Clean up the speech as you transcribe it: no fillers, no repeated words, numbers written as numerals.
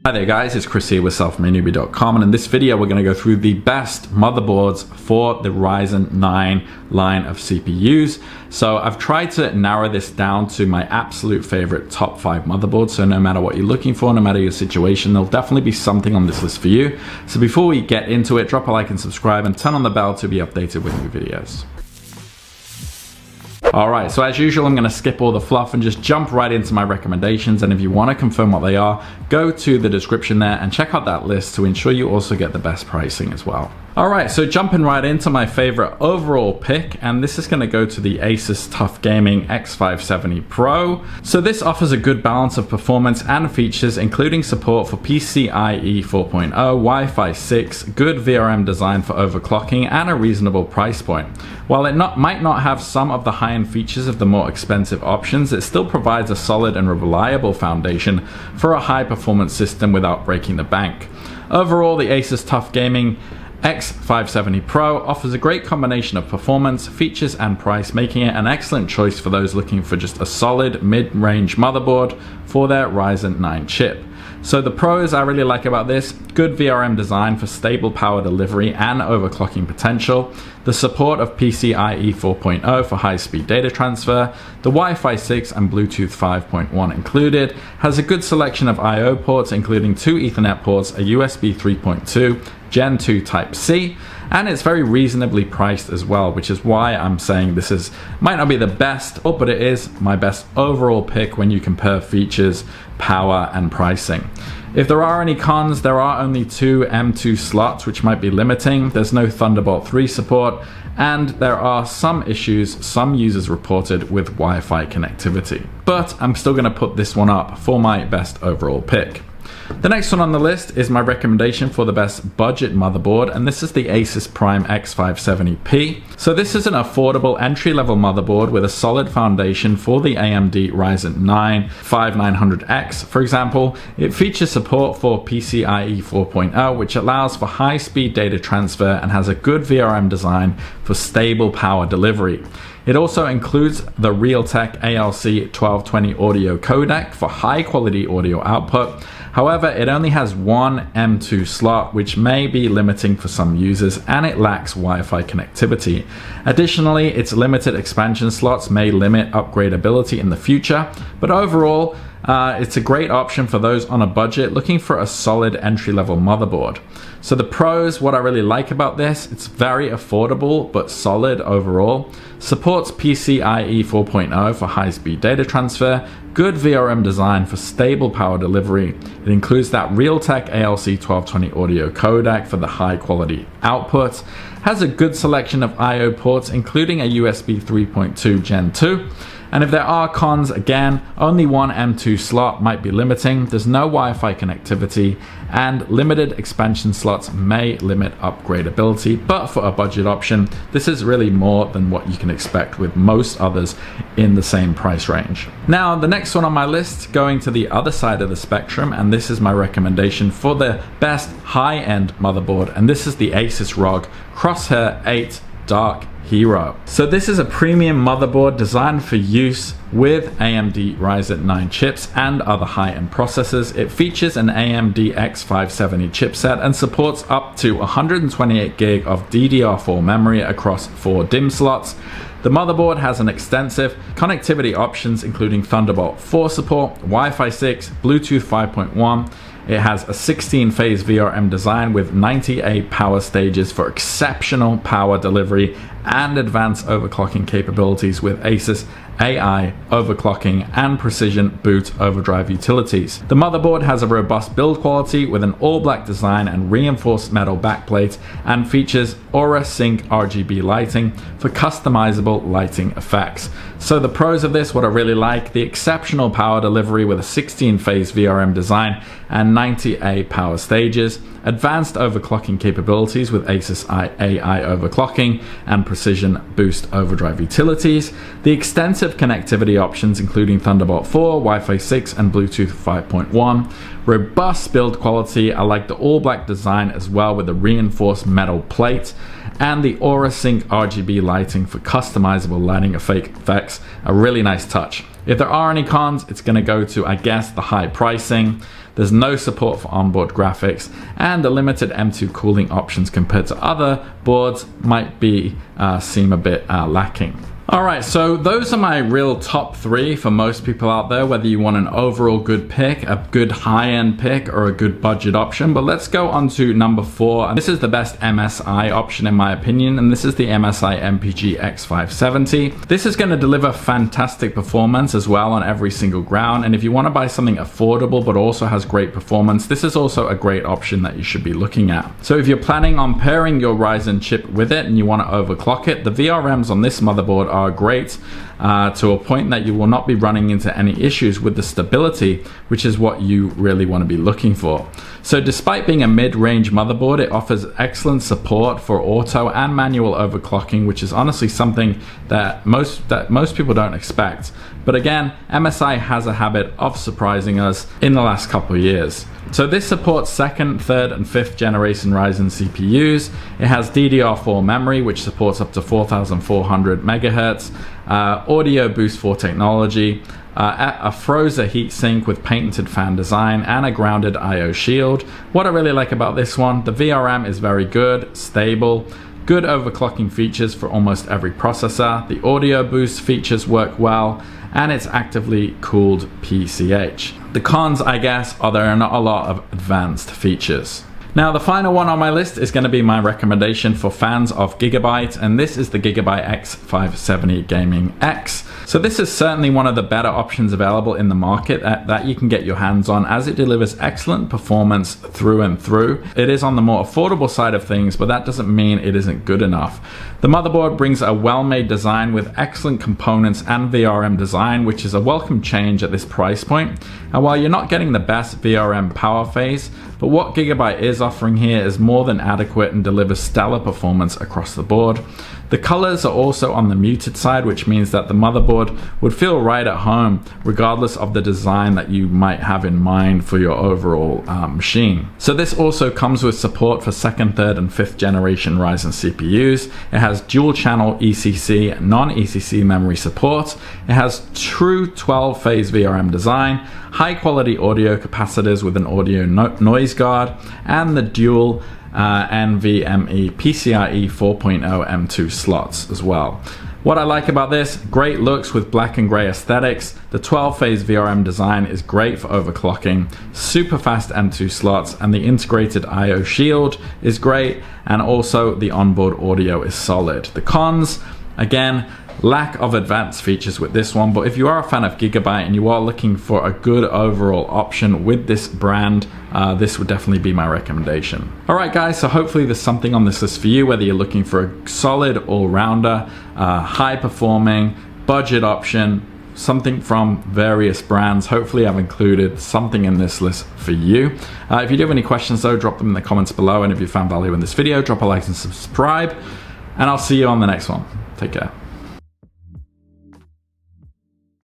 Hi there guys, it's Chris here with selfmadenewbie.com, and in this video we're going to go through the best motherboards for the Ryzen 9 line of CPUs. So I've tried to narrow this down to my absolute favorite top 5 motherboards, so no matter what you're looking for, no matter your situation, there'll definitely be something on this list for you. So before we get into it, drop a like and subscribe and turn on the bell to be updated with new videos. Alright, so as usual, I'm going to skip all the fluff and just jump right into my recommendations, and if you want to confirm what they are, go to the description there and check out that list to ensure you also get the best pricing as well. Alright, so jumping right into my favorite overall pick, and this is going to go to the Asus TUF Gaming X570 Pro. So this offers a good balance of performance and features, including support for PCIe 4.0, Wi-Fi 6, good VRM design for overclocking, and a reasonable price point. While it might not have some of the high-end features of the more expensive options, it still provides a solid and reliable foundation for a high-performance system without breaking the bank. Overall, the Asus TUF Gaming X570 Pro offers a great combination of performance, features, and price, making it an excellent choice for those looking for just a solid mid-range motherboard for their Ryzen 9 chip. So the pros I really like about this: good VRM design for stable power delivery and overclocking potential, the support of PCIe 4.0 for high-speed data transfer, the Wi-Fi 6 and Bluetooth 5.1 included, has a good selection of I/O ports including 2 Ethernet ports, a USB 3.2, Gen 2 Type-C, and it's very reasonably priced as well, which is why I'm saying this might not be the best, but it is my best overall pick when you compare features, power, and pricing. If there are any cons, there are only 2 M2 slots, which might be limiting. There's no Thunderbolt 3 support, and there are some issues some users reported with Wi-Fi connectivity. But I'm still going to put this one up for my best overall pick. The next one on the list is my recommendation for the best budget motherboard, and this is the Asus Prime X570P. So this is an affordable entry-level motherboard with a solid foundation for the AMD Ryzen 9 5900X. For example, it features support for PCIe 4.0, which allows for high-speed data transfer and has a good VRM design for stable power delivery. It also includes the Realtek ALC 1220 audio codec for high-quality audio output. However, it only has one M2 slot, which may be limiting for some users, and it lacks Wi-Fi connectivity. Additionally, its limited expansion slots may limit upgradability in the future, but overall, it's a great option for those on a budget looking for a solid entry-level motherboard. So the pros, what I really like about this: it's very affordable but solid overall, supports PCIe 4.0 for high-speed data transfer, good VRM design for stable power delivery. It includes that Realtek ALC 1220 audio codec for the high-quality output, has a good selection of I/O ports including a USB 3.2 Gen 2. And if there are cons, again, only one M2 slot might be limiting, there's no Wi-Fi connectivity, and limited expansion slots may limit upgradability. But for a budget option, this is really more than what you can expect with most others in the same price range. Now, the next one on my list, going to the other side of the spectrum, and this is my recommendation for the best high-end motherboard, and this is the Asus ROG Crosshair 8 Dark Hero. So this is a premium motherboard designed for use with AMD Ryzen 9 chips and other high-end processors. It features an AMD X570 chipset and supports up to 128 GB of DDR4 memory across 4 DIMM slots. The motherboard has an extensive connectivity options including Thunderbolt 4 support, Wi-Fi 6, Bluetooth 5.1. It has a 16-phase VRM design with 98 power stages for exceptional power delivery and advanced overclocking capabilities with Asus AI overclocking and precision boot overdrive utilities. The motherboard has a robust build quality with an all-black design and reinforced metal backplate, and features Aura Sync RGB lighting for customizable lighting effects. So the pros of this, what I really like: the exceptional power delivery with a 16-phase VRM design and 98 power stages, advanced overclocking capabilities with Asus AI overclocking and precision boost overdrive utilities, the extensive connectivity options including Thunderbolt 4, Wi-Fi 6 and Bluetooth 5.1, robust build quality. I like the all black design as well with the reinforced metal plate, and the Aura Sync RGB lighting for customizable lighting effects, a really nice touch. If there are any cons, it's going to go to, I guess, the high pricing. There's no support for onboard graphics, and the limited M2 cooling options compared to other boards might seem a bit lacking. Alright, so those are my real top 3 for most people out there, whether you want an overall good pick, a good high-end pick, or a good budget option. But let's go on to number 4, and this is the best MSI option in my opinion, and this is the MSI MPG X570. This is going to deliver fantastic performance as well on every single ground, and if you want to buy something affordable but also has great performance, this is also a great option that you should be looking at. So if you're planning on pairing your Ryzen chip with it and you want to overclock it, the VRMs on this motherboard are great to a point that you will not be running into any issues with the stability, which is what you really want to be looking for. So despite being a mid-range motherboard, it offers excellent support for auto and manual overclocking, which is honestly something that most people don't expect. But again, MSI has a habit of surprising us in the last couple of years. So this supports 2nd, 3rd, and 5th generation Ryzen CPUs. It has DDR4 memory, which supports up to 4400 megahertz, audio boost 4 technology, a Frozer heatsink with patented fan design, and a grounded I/O shield. What I really like about this one, the VRM is very good, stable, good overclocking features for almost every processor. The audio boost features work well, and it's actively cooled PCH. The cons, I guess, are there are not a lot of advanced features. Now, the final one on my list is going to be my recommendation for fans of Gigabyte, and this is the Gigabyte X570 Gaming X. So this is certainly one of the better options available in the market that you can get your hands on, as it delivers excellent performance through and through. It is on the more affordable side of things, but that doesn't mean it isn't good enough. The motherboard brings a well-made design with excellent components and VRM design, which is a welcome change at this price point. And while you're not getting the best VRM power phase, but what Gigabyte is offering here is more than adequate and delivers stellar performance across the board. The colors are also on the muted side, which means that the motherboard would feel right at home regardless of the design that you might have in mind for your overall machine. So this also comes with support for 2nd, 3rd, and 5th generation Ryzen CPUs. It has dual channel ECC, non-ECC memory support. It has true 12-phase VRM design, high quality audio capacitors with an audio noise guard, and the dual NVMe PCIe 4.0 M2 slots as well. What I like about this, great looks with black and gray aesthetics. The 12-phase VRM design is great for overclocking, super fast M2 slots, and the integrated I/O shield is great, and also the onboard audio is solid. The cons, again, lack of advanced features with this one, but if you are a fan of Gigabyte and you are looking for a good overall option with this brand, this would definitely be my recommendation. Alright guys, so hopefully there's something on this list for you, whether you're looking for a solid all-rounder, high performing, budget option, something from various brands. Hopefully I've included something in this list for you. If you do have any questions though, drop them in the comments below, and if you found value in this video, drop a like and subscribe, and I'll see you on the next one. Take care.